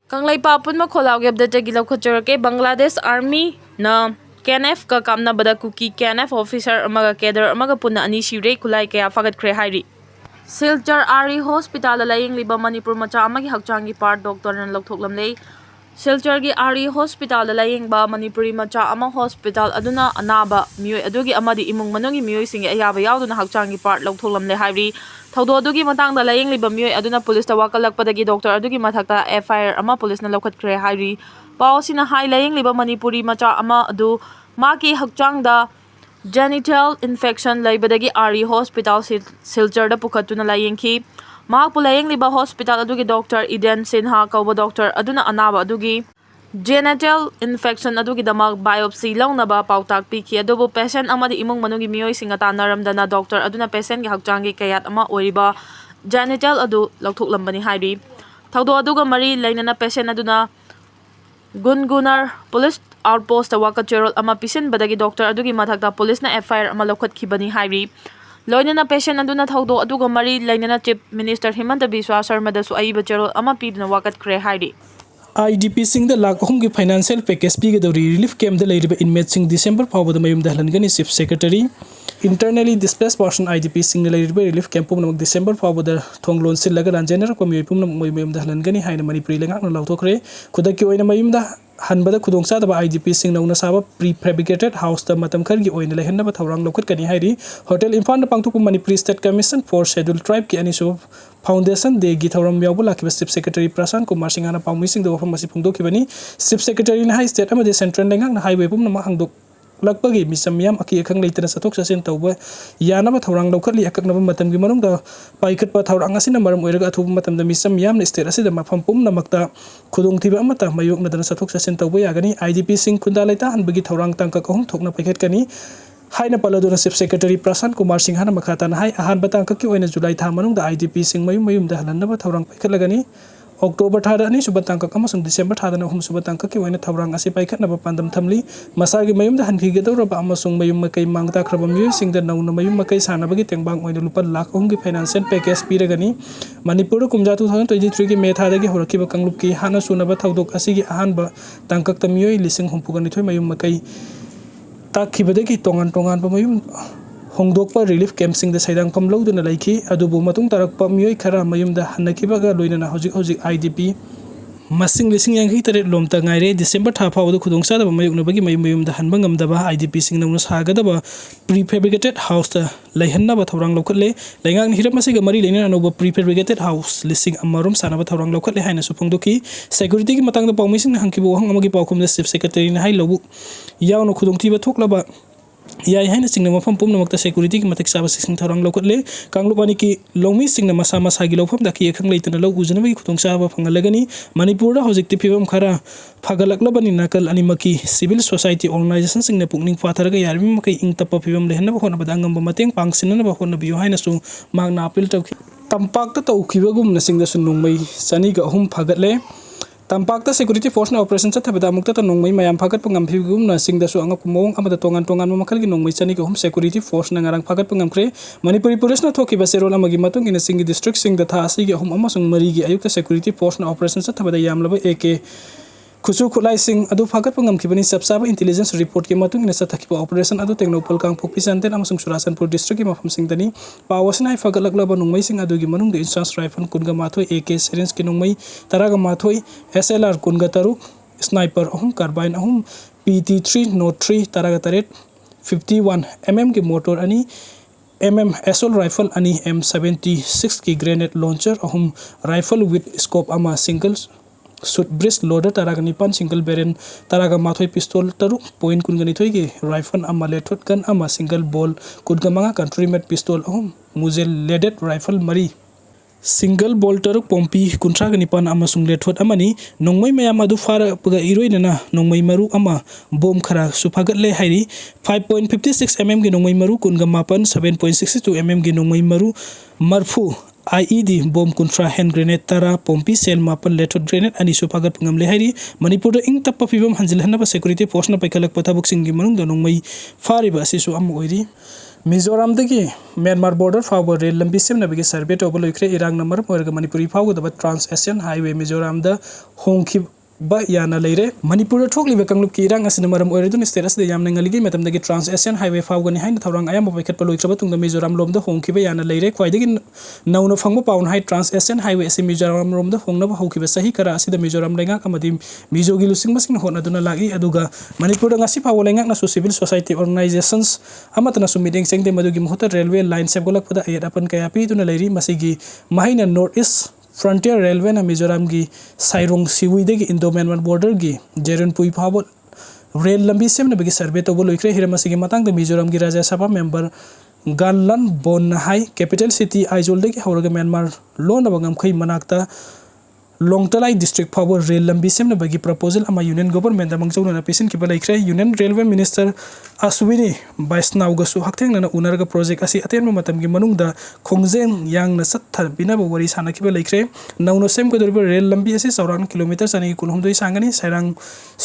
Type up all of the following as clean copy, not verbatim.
Khngle Papun Makholau gave the Dagi Khutlai Bangladesh Army na KNF ka Kapnabada Kuki KNF officer amaga keder amaga punna ani Sire Kuki kaya fagat kre hairi. Silchar Ari Hospital laying liba Manipur macha amagi hakchangi part doctor nan lokthoklam lei. Silchar gi Ari Hospital laying ba Manipuri macha ama hospital aduna anaba miyoi adugi amadi imung manungi miyoi singi ayaba yauduna hakchangi part lokthoklam lei hairi. Thaudo adugi matangda laying liba miyoi aduna police ta wakalakpadagi doctor adugi mathakta FIR ama police na lokhatkre hairi. Pausina hai laying liba Manipuri macha ama adu maki hakchangda genital infection laibadagi Ari Hospital Silchar da pukhatuna layengki. Mahakpu layeng liba hospital adugi Dr. Eden Sinha kauba doctor aduna anaba adugi genital infection adugi damag biopsy launaba pautak piki adubu patient amadi imung manungi miyoi singata naramdana doctor aduna patient gi hakchangi kayat ama oiriba genital adu lauthoklambani hairi. Thaudo aduga mari lainana patient aduna Gungunar police outpost wakachurol ama pisin badagi doctor adugi mathakta police na FIR ama lokhatkibani hairi. Loinana patient aduna thaudo aduga mari lainana chief minister Himanta Biswa Sharma dasu aiba churol ama pidna wakatkre hairi. IDP sing the lakh home ki financial package pig the relief camp the later inmates sing December power the mayum dahlan chief secretary internally displaced person IDP sing the later relief camp pum December power the thong loan sil laga general community pum mayum dahlan gani haina Manipuri lenga no lautokre kudaki oina mayum da hanbada khudongsa da IDP sing na saba prefabricated house the matam khar gi oina lehenna ba thawrang lokhat kani hairi hotel infan pangthuk Manipuri state commission for scheduled tribe ki ani so Foundation de Githaram Yabula Chief Secretary Prasan Kumar Singana Pamising the Wafam Masipundo Kibani, Chief Secretary in High State Amadi Central Langang Highway Pum Mahangdok Lakpagi, Misamiam Aki Khangle Satok Sasin Toba, Yanaba Thorang locally Akaknava Matam Gimanum, the Paikat Patharangasina Maram Urga to Matam the Misamiam State Asida Mapam Pum Namakta, Kudung Tibamata, Mayuk Nadan Satok Sasin Toba Yagani, IDP Sing Kundaleta and Bigi Thorang Tankakong, Tokna Paketkani. Haina Paladuna Chief Secretary Prasan Kumar Singhana Makatan Hai Ahan Batang Kaki in July Tamanung the IDP Sing Mayum Dahlan Nava Thorang Pakalagani October Tadani Subatanga Kamasung December Tadan Hum Subatanga when a Taurang Asipai Nava Pandam Tamli Masagi Mayum the Hankigato Amasung Mayum Makai Mangta Krabamu sing the Nauna Mayum Makai Sanabagi Bank when the Lupa Lak Ungi Financial Package Piragani Manipur Kumja 2023 Metadagi Horakiba Kangluki Hana Sunaba Taudok Asigi Ahanba Tankak Tamui Lissing Humpuganito Mayum Makai Takibadaki Tongan Tongan Pamayum Hongdokpa relief camp sing the Saidang Pam Load and Laiki, Adubu Matung Tarak Pamui Kara Mayum the Hanakibaga Luina Hoji IDP Masing Lissing Yang Hitter Lomtangaire, December Tapa the Kudongsa Mayum Mayum the Hanbangam Daba IDP sing known as Hagadaba prefabricated house the Lahana Batarang locally, Langang Hiramasiga Mari Lena and over prefabricated house, listing Amarum Sanabatarang locally Hina Supundoki, security Matang the Palmission Hankibo Hangamaki Pakum the Chief Secretary in High Lobu Yano Kudongtiba Toklaba. Yai haina sing nama pam pum namakta security ki matik saba sing tharang lokot kanglupani ki longmi sing nama sama sagi lopam daki khangle itana lo ujana bi khutong saba phangalagani Manipur da hojik tipibam khara phagalaklabani nakal animaki civil society organization sing na pukning patharaga yarmi makai ing tappa pibam lehenna ba khona badangam ba mateng pangsinna ba khona biyo haina su magna appeal tawki tampak ta tawkhibagum na sing da sunungmai sani ga hum phagatle Tampakta security force na operation sa thabada mukta ta nongmai mayam phagat pangam phigum na sing da su anga kumong amada tongan mamakal gi nongmai chani ko hum security force na ngarang phagat pangam khre Manipuri police na thoki basero na magi matung ina sing district sing da tha asi gi hum amasung mari gi ayuk security force na operation sa thabada yamlaba AK Khutlai sing adu phagat pangam khibani sabsaba intelligence report ki matung ina sa thakiba operation adu technopal kang phokpi santen amasung Surasanpur district ki mafam sing dani pawasna phagalaklaba nongmai sing adu gi manung de instance rifle kunga mathoi AK series ki nongmai taraga mathoi SLR kunga taru sniper ahum carbine ahum PT3 note 3 taraga taret 51 mm ki motor ani assault rifle ani M76 ki grenade launcher ahum rifle with scope ama singles shoot breast loader taraga nipan single barrel taraga mathoi pistol taru point kungani thoigi rifle ama lethot gun ama single ball kudga manga country made pistol ahum muzel leaded rifle mari single ball taru pompi kuntraga nipan ama sung lethot amani nongmai mayam adu fara paga iroinana nongmai maru ama bom khara suphagat le hairi 5.56 mm gi nongmai maru kunga mapan 7.62 mm gi nongmai maru marfu IED bomb kuntra hand grenade tara pompi sel mapan lethot grenade ani suphagat pungam le hairi Manipur da ing tappa pibam hanjil hanaba security force na paikalak pathabuk singi manung da nongmai fari ba asisu am oiri Mizoram दगी Myanmar border फाव rail लंबी सेमनबगी survey तौब लोइख्रे इरांग number ओरग मणिपुरी फावगदब trans Asian highway Mizoram द होंखि याना लेरे मणिपुर थोकलिबे कांगलुप की इरांग असिन मरम ओइरेदुन स्टेट असदे यामना ngaliगी मतमदगी ट्रांस एशियन हाईवे फावगनी हाइन थौरांग आयाम बाइखत लोइख्रब तुंग मिजोराम लोम द होंखिबे याना लेरे ख्वाइदगी नौनो फंगबो पाउन हाई ट्रांस एशियन हाईवे असि मिजोराम लोम द होंगनब हौखिबे सही करा असि द मिजोराम लेंगा कमदि मिजोगी लुसिंग मसिंग होनदुना लागी अदुगा मणिपुर ngasi फाव लेंगा ना सिविल सोसाइटी ऑर्गेनाइजेशंस अमतना सु मीटिंग सेंगदे मदुगी महत रेलवे लाइन सेबगलकपदा एड अपन कया पीदुना लेरी मसिगी महिना नॉर्थ ईस्ट फ्रंटियर रेलवे ना मिजोराम की साइरोंग सिवीदगी इंडो म्यांमार बॉर्डर की जेरनपुई फाव रेल लंबी सेमनबगी सर्वे तौब लोइख्रे हिरमसिगी मतंग मिजोराम की राज्य सभा मेंबर गानलन बोन हाई कैपिटल सिटी आइजोलदगी हौरग म्यांमार लोनब ngमखै मनाक्ता लोंगतलाई डिस्ट्रिक्ट फाव रेल लंबी सेमनबगी प्रपोजल अमा यूनियन गवर्नमेंट मंगजौना पिसिनखिबा लेख्रे यूनियन रेलवे मिनिस्टर अश्विनी वैष्णवगसु हक्थेंगना उनरग प्रोजेक्ट असि अतेनबो मतमगी मनुंगदा खोंगजें यांगना सत्थबिनाबो वरी सानखिबा लेख्रे नौनो सेमगदोरिबा रेल लंबी असि सौरान किलोमीटर सनी कुलहुमदोई सांगनी सैरांग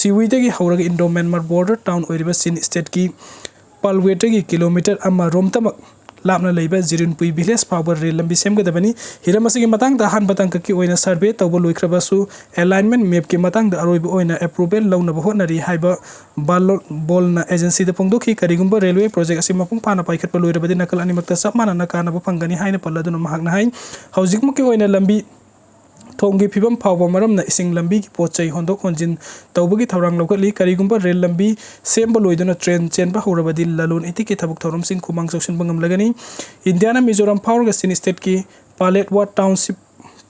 सिवीदगी हौरग इंडो म्यांमार बॉर्डर टाउन ओइरिबा सिन स्टेट की पालवेटगी किलोमीटर अमा रोमतमक लापना लेबा जिरिनपुई विलेज फाव रेल लंबी सेमगदबनी हिरमसिगी मतंग हान बतंग की ओइना सर्वे तौब लोइख्रबसु अलाइनमेंट मैप की मतंग अरोइब ओइना अप्रूवल लौनब होनरी हाइबा बोलना एजेंसी द फोंदोखी करिगुंबा रेलवे प्रोजेक्ट असि मपुंग फाना पाइखतप लोइरबदि नकल अनिमक्ता सब मानना कानब फंगनी हाइना पल्लदुन महागना हाइ हौजिकमुकी ओइना लंबी थोंगी फिबम फाव मरमना इसिंग लंबी की पोचै होंदोक होंजिन तौबगी थौरांग लौकली करिगुंबा रेल लंबी सेम लोइदुना ट्रेन चेनबा हौरबदि ललोन इति की थबक थौरम सिंग खुमांग चौसिन बंगम लगनी इंडियाना मिजोराम फावरग सिन स्टेट की पालेट वा टाउनशिप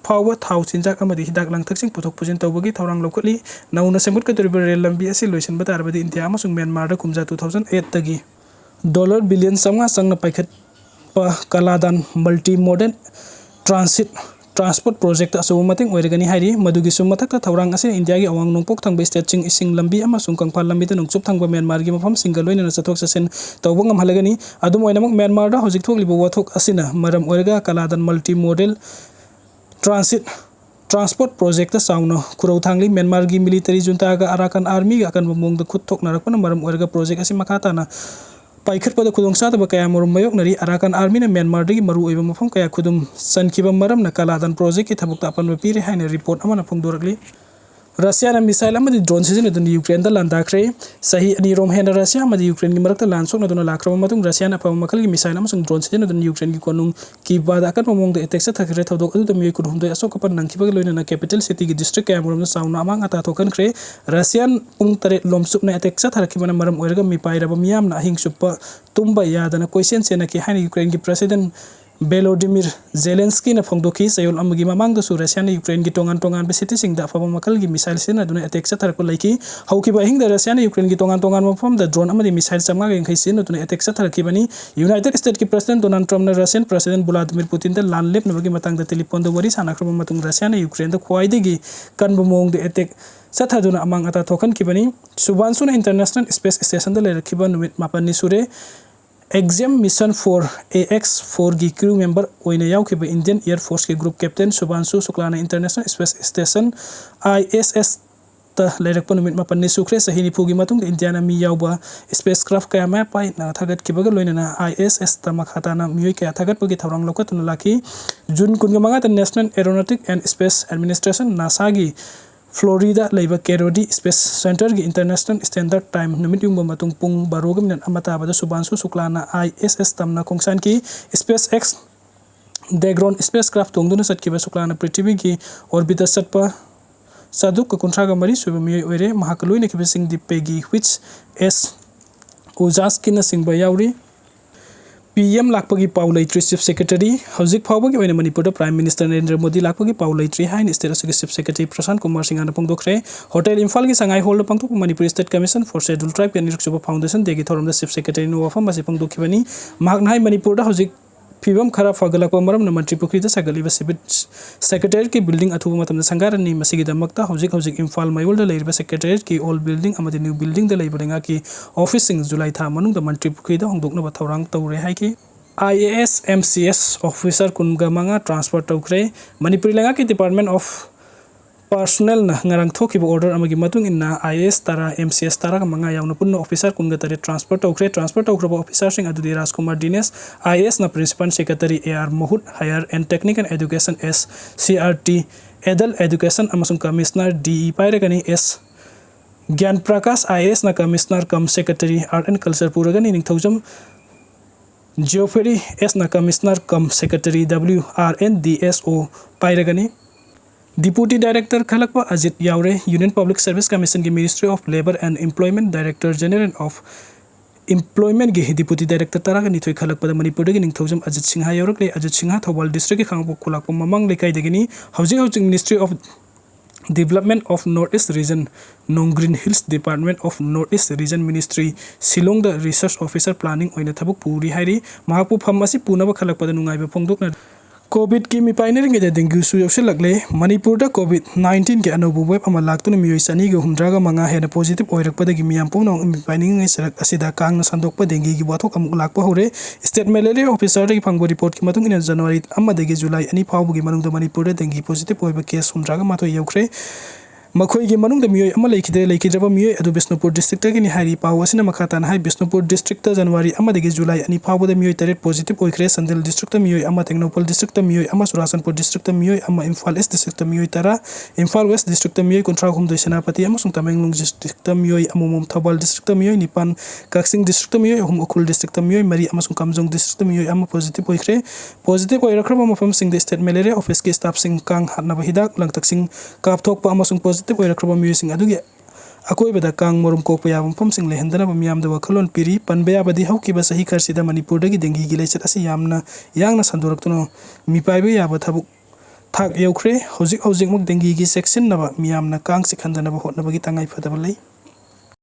फाव थाउ चिंजाक अमदि हिदाक लांथकसिंग पुथोक पुजिन तौबगी थौरांग लौकली नौना सेमगत कतरिबा रेल लंबी असि लोइसन बतारबदि इंडिया अमसुंग म्यांमार द कुमजा 2008 तगी डॉलर बिलियन संगा संग पाइखत Kaladan multi modern transport project असुब मतिंग ओइरगनी हाइरी मदुगी सुम मथक थौरांग असे इंडिया की अवांग नोंपोक थंग स्टेट चिंग इसिंग लंबी अमसुंग कंफाल लंबी त नुंगचुप थंग म्यांमार की मफम सिंगल लोइना चथोक ससेन तौब ngमहलगनी अदुम ओइनमक म्यांमार दा हजिक थोकलिबो वाथोक असिना मरम ओइरगा Kaladan multi model transport project साउनो खुरौ थांगली म्यांमार की मिलिटरी जुंता का अराकन आर्मी का अकन मोंग खुद थोकनारकपन मरम ओइरगा प्रोजेक्ट असि मखाताना पाइखतपद खुदोंसादब कया मरुम मयोकनरी अराकन आर्मी ने म्यांमार दगी मरु ओइबा मफम कया खुदुम सनखिबा मरमना कलादान प्रोजेक्ट की थबक अपन पीरे हाइन रिपोर्ट अमना फोंदोरकली रशिया मिसाइल ड्रोन सिजन यूक्रेन लांदाख्रे सही अनीरोम हेन रशिया यूक्रेन की मरक्ता लान सोकना लाख्रब रशिया अफब मखल की मिसाइल ड्रोन सिजन यूक्रेन की कोनुंग की बाद अकन ममोंग एटेक चथख्रे थौदोक मियोय कुनहुमदोय असोकपन नंखिबग लोइना कैपिटल सिटी की डिस्ट्रिक्ट कयामरोम साउना अमांग अता थोकनख्रे रशियन पुंग तरे लोमसुपना एटेक चथरखिबना मरम ओइरगा मिपाइरब मियामना अहिंग सुप्पा तुम्बा यादना क्वेश्चन सेना की हाइन यूक्रेन की प्रेसिडेंट बेलोडिमिर जेलेंस्की ने फोंदोखी सयोल अमगी ममांग दसु रशिया ने यूक्रेन की टोंगान टोंगान बे सिटी सिंग दा फबा मखल की मिसाइल सिना दुना अटैक चथरको लैकी हौकिबा हिंग द रशिया ने यूक्रेन की टोंगान टोंगान मफम द ड्रोन अमदी मिसाइल चमगा गेंखै सिन दुना अटैक चथरकी बनी यूनाइटेड स्टेट की प्रेसिडेंट डोनाल्ड ट्रम्प ने रशियन प्रेसिडेंट व्लादिमीर पुतिन द लान लेपनबगी मतंग द टेलीफोन द वरी सानाख्रब मतुंग रशिया ने यूक्रेन द ख्वाइदगी कनब मोंग द अटैक चथादुना अमांग अता थोकन की बनी सुबानसुना इंटरनेशनल स्पेस स्टेशन द लेरखिबा नुमित मापन नि सुरे एग्जाम मिशन 4 AX4 की क्रू मेंबर ओइना यावखिबा इंडियन एयर फोर्स के ग्रुप कैप्टन सुबांशु शुक्लाना इंटरनेशनल स्पेस स्टेशन ISS त लेरकपन नुमित मापन सुख्रे सही निफुगी मतुंग इंडियाना मी यावबा स्पेस क्राफ्ट कया मा पाइ ना थगत खिबग लोइना ISS त मखाताना मियोय कया थगत पगी थौरांग लोकतुन लाखी जून 15 त national aeronautic and space administration NASA की फ्लोरिडा लेबा केरोडी स्पेस सेंटर की इंटरनेशनल स्टैंडर्ड टाइम नुमित युंग मतुंग पुंग 12 मिनट अमताबद सुबांशु शुक्लाना ISS तमना कोंगसान की स्पेस एक्स डेग्रोन स्पेस क्राफ्ट तोंगदुना सटकिबा शुक्लाना पृथ्वी की ऑर्बिट सटपा सादुक कुंथ्रागा मरी सुब मियोय ओइरे महाकलुइना किबसिंग दिपेगी व्हिच एस उजास्किना सिंगबा यावरी PM लाखपगी पाउ लैत्री chief secretary हौजिक फावबगी ओइना Manipur prime minister Narendra Modi लाखपगी पाउ लैत्री हाइन स्टेट असुगी चीफ सेक्रेटरी प्रशांत कुमार सिंह आना पोंगदोख्रे होटल इम्फाल की संगाई हॉल पंगथोक Manipur state commission for schedule tribe के निरक्षुब फाउंडेशन देगी थोरम द चीफ सेक्रेटरी नो वफम बसे पोंगदोखिबनी मागनाय मणिपुर दा हौजिक फिबम खरा फगलक मरम मंत्री पुखरी सगली सिविल सेक्रेटरी की बिल्डिंग अथुब मतम संगारनी मसिगिदमक्ता हौजिक इम्फाल मयूल लेब सेक्रेटरी की ओल बिल्डिंग अमदि न्यू बिल्डिंग द लेबरेंगा की ऑफिस सिंग जुलाई था मनुंग द मंत्री पुखरी द होंदोकनब थौरांग तौरे हाई की IAS MCS ऑफिसर कुनगा मंगा ट्रांसफर तौख्रे मणिपुरी लेंगा की department of personnel na ngarang thokiba order amagi matung inna IAS tara MCS tara ka manga yauna punna officer kunga tare transfer tawkraba officer sing adudi Rajkumar Dinesh IAS na principal secretary AR Mohut higher and technical education S CRT adult education amasung commissioner DE pairagani S Gyan Prakash IAS na commissioner cum secretary art and culture puragani ningthaujam Geoffrey S na commissioner cum secretary WRNDSO pairagani Deputy Director Khalakpa Ajit Yaure Union Public Service Commission ki Ministry of Labor and Employment Director General of Employment ki Deputy Director Tara ni thoi Khalakpa da Manipur ki ningthaujam Ajit Singha Yaurak le Ajit Singha Thobal District ki khangpu khulakpa mamang lekai degini housing Ministry of Development of Northeast Region Nong Green Hills Department of Northeast Region Ministry Silong the Research Officer Planning oina thabuk puri hairi mahapu pham asi punaba khalakpa da nungai ba phongdokna COVID की मिपाइने रिंगे dengue सु यौसिलकले मणिपुर दा COVID-19 के अनोबो web अमा लाक्तुन मियोइ सनी ग हुमद्रागा मंगा हेन positive ओइरकपदगी मियाम पुनो मिपाइनिंग ngai sarak asida kangna sandokpa dengi gi bathok amuk lakpa hore state malaria officer ri phangbo report ki matung in January amma degi July ani phawbugi manung da Manipur da dengi positive oiba case humdraga mathoi yaukhre मखोई के मनुंग the मियोय अमा लेखिद्रबा मियोय अदु Bishnupur district तगिनि हारि पाव असिना मखातान high Bishnupur district जनवरी अमा दगे जुलाई अनि फाव the मियोय तरेट positive ओइख्रे संदेल district मियोय अमा टेक्नोपल डिस्ट्रिक्ट मियोय अमा सुरासनपुर डिस्ट्रिक्ट मियोय अमा इम्फाल ईस्ट डिस्ट्रिक्ट मियोय तरा इम्फाल वेस्ट डिस्ट्रिक्ट मियोय कुंट्रा हुमदोय सेनापति अमा सुंग तमेंगलों डिस्ट्रिक्ट मियोय अमोमोम थौबल डिस्ट्रिक्ट मियोय निपान काक्सिंग डिस्ट्रिक्ट मियोय हुम उखुल डिस्ट्रिक्ट मियोय मरी अमा सुंग कामजोंग डिस्ट्रिक्ट मियोय अमा पॉजिटिव ओइख्रे पॉजिटिव ओइरख्रबा मफम सिंग द स्टेट मलेरिया ऑफिस के स्टाफ सिंग कांग हातनाबा हिदाक लंगतक्सिंग कापथोकपा अमा सुंग पॉजिटिव ओइरख्रबा मियोय सिंग अदुगे अकोइबदा कांग मोरम कोकपा याबम फमसिंग लेहंदना मियाम द वखलोन पिरी पनबया बदी हौकिबा सही खरसिदा मणिपुर दगी देंगी गी लेचत असि यामना यांगना संदोरक्तनो मिपाइबे याबा थाबुक थाक यौख्रे हौजिक हौजिक मुक देंगी गी सेक्शन नबा मियामना कांग सिखंदना होटनबगी तंगाई फदबा लै